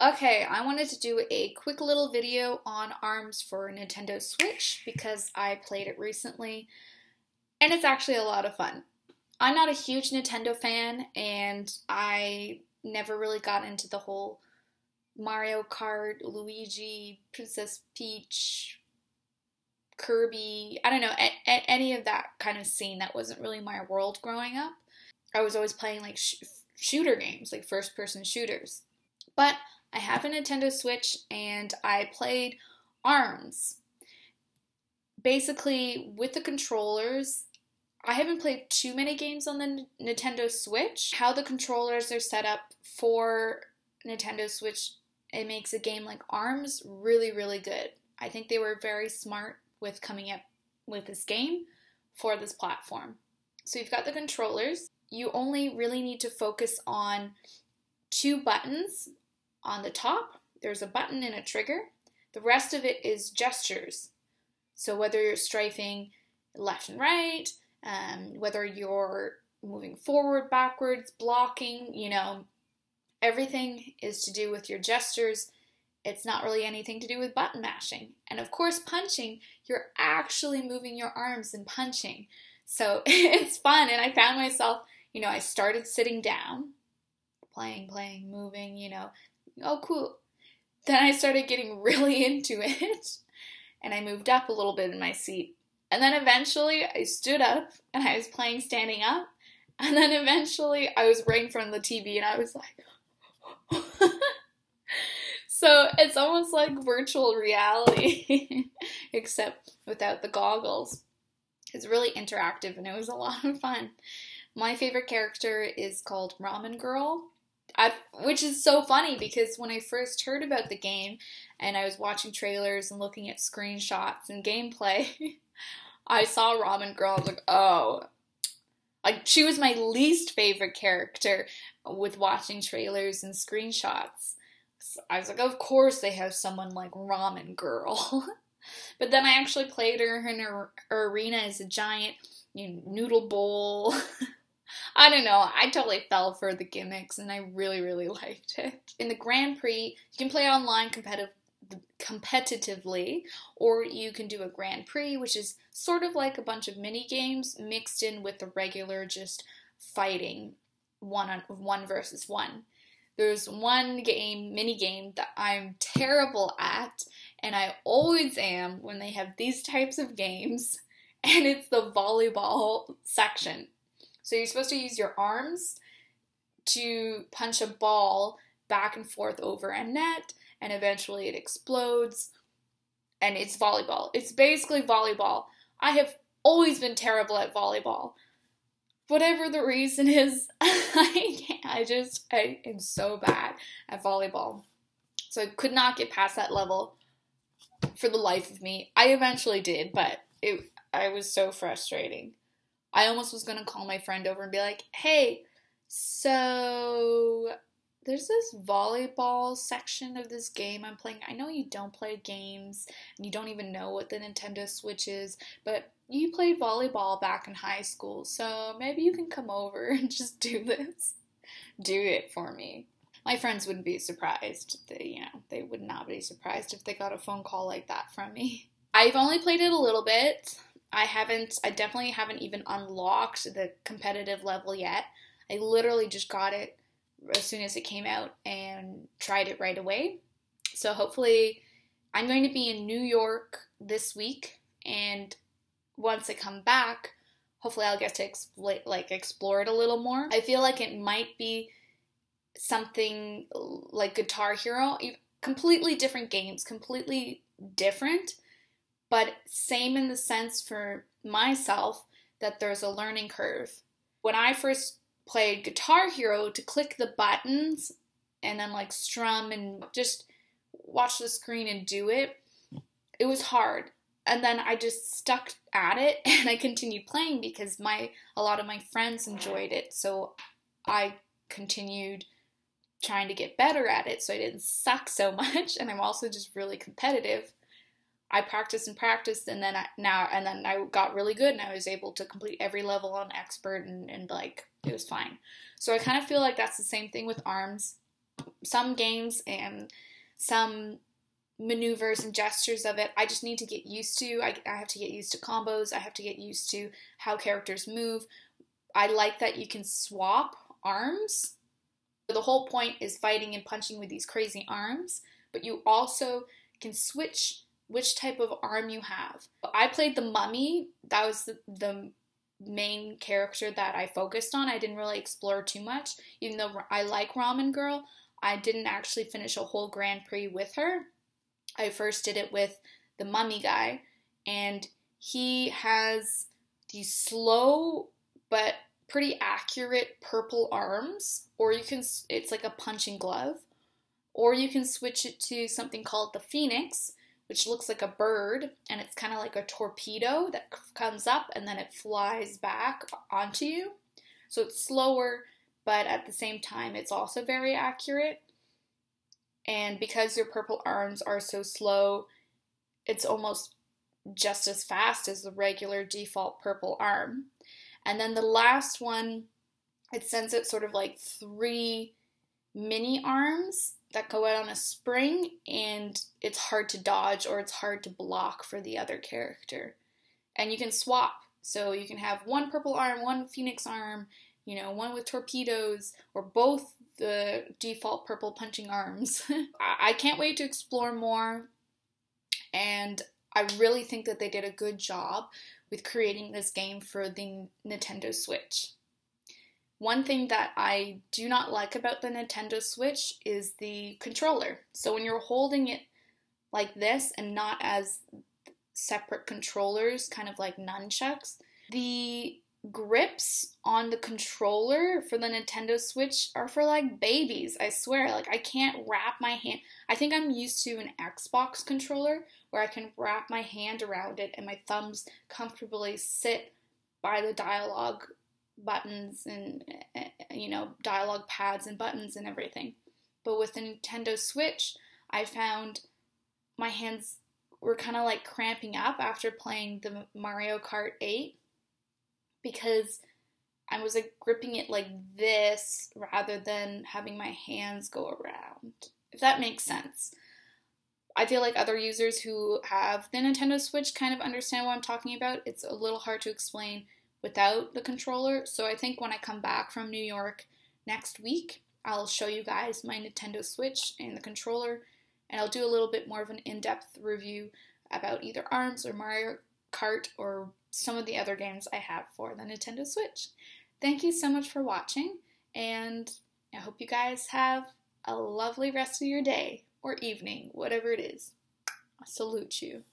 Okay, I wanted to do a quick little video on ARMS for Nintendo Switch because I played it recently and it's actually a lot of fun. I'm not a huge Nintendo fan and I never really got into the whole Mario Kart, Luigi, Princess Peach, Kirby, I don't know, any of that kind of scene. That wasn't really my world growing up. I was always playing like shooter games, like first-person shooters. But I have a Nintendo Switch and I played ARMS. Basically, with the controllers, I haven't played too many games on the Nintendo Switch. How the controllers are set up for Nintendo Switch, it makes a game like ARMS really, really good. I think they were very smart with coming up with this game for this platform. So you've got the controllers. You only really need to focus on two buttons. On the top, there's a button and a trigger. The rest of it is gestures. So whether you're strafing left and right, whether you're moving forward, backwards, blocking, everything is to do with your gestures. It's not really anything to do with button mashing. And of course, punching, you're actually moving your arms and punching. So it's fun. And I found myself, I started sitting down, playing, moving, oh, cool. Then I started getting really into it. And I moved up a little bit in my seat. And then eventually I stood up and I was playing standing up. And then eventually I was right in front of the TV and I was like, so it's almost like virtual reality, except without the goggles. It's really interactive and it was a lot of fun. My favorite character is called Ramen Girl, which is so funny because when I first heard about the game and I was watching trailers and looking at screenshots and gameplay, I saw Ramen Girl. I was like, oh. Like, she was my least favorite character with watching trailers and screenshots. So I was like, of course they have someone like Ramen Girl. But then I actually played her in her arena as a giant noodle bowl. I don't know, I totally fell for the gimmicks and I really, really liked it. In the Grand Prix, you can play online competitively, or you can do a Grand Prix, which is sort of like a bunch of mini games mixed in with the regular just fighting one versus one. There's one mini game that I'm terrible at, and I always am when they have these types of games, and it's the volleyball section. So you're supposed to use your arms to punch a ball back and forth over a net, and eventually it explodes, and it's volleyball. It's basically volleyball. I have always been terrible at volleyball. Whatever the reason is, I am so bad at volleyball. So I could not get past that level for the life of me. I eventually did, but I was so frustrating. I almost was going to call my friend over and be like, hey, so there's this volleyball section of this game I'm playing. I know you don't play games, and you don't even know what the Nintendo Switch is, but you played volleyball back in high school, so maybe you can come over and just do this. Do it for me. My friends wouldn't be surprised. They would not be surprised if they got a phone call like that from me. I've only played it a little bit. I definitely haven't even unlocked the competitive level yet. I literally just got it as soon as it came out and tried it right away. So hopefully I'm going to be in New York this week, and once I come back, hopefully I'll get to explore it a little more. I feel like it might be something like Guitar Hero, completely different games, completely different, but same in the sense for myself that there's a learning curve. When I first played Guitar Hero, to click the buttons and then strum and just watch the screen and do it, it was hard. And then I just stuck at it and I continued playing because a lot of my friends enjoyed it. So I continued trying to get better at it so I didn't suck so much. And I'm also just really competitive. I practiced and then I got really good and I was able to complete every level on expert and it was fine. So I kind of feel like that's the same thing with ARMS. some games and some maneuvers and gestures of it I just need to get used to. I have to get used to combos. I have to get used to how characters move. I like that you can swap arms. The whole point is fighting and punching with these crazy arms, but you also can switch which type of arm you have. I played the mummy. That was the main character that I focused on. I didn't really explore too much. Even though I like Ramen Girl, I didn't actually finish a whole Grand Prix with her. I first did it with the mummy guy, and he has these slow but pretty accurate purple arms, or you can, it's like a punching glove, or you can switch it to something called the Phoenix, which looks like a bird, and it's kind of like a torpedo that comes up and then it flies back onto you. So it's slower, but at the same time it's also very accurate. And because your purple arms are so slow, it's almost just as fast as the regular default purple arm. And then the last one, it sends out sort of like 3 mini arms that go out on a spring, and it's hard to dodge or it's hard to block for the other character. And you can swap, so you can have one purple arm, one Phoenix arm, you know, one with torpedoes, or both the default purple punching arms. I can't wait to explore more, and I really think that they did a good job with creating this game for the Nintendo Switch. One thing that I do not like about the Nintendo Switch is the controller. So when you're holding it like this and not as separate controllers, kind of like nunchucks, the grips on the controller for the Nintendo Switch are for like babies, I swear. Like, I can't wrap my hand. I think I'm used to an Xbox controller where I can wrap my hand around it and my thumbs comfortably sit by the dialogue buttons and, you know, dialogue pads and buttons and everything. But with the Nintendo Switch, I found my hands were kind of like cramping up after playing the Mario Kart 8, because I was like gripping it like this rather than having my hands go around, if that makes sense. I feel like other users who have the Nintendo Switch kind of understand what I'm talking about. It's a little hard to explain without the controller, so I think when I come back from New York next week, I'll show you guys my Nintendo Switch and the controller, and I'll do a little bit more of an in-depth review about either ARMS or Mario Kart or some of the other games I have for the Nintendo Switch. Thank you so much for watching, and I hope you guys have a lovely rest of your day or evening, whatever it is. I salute you.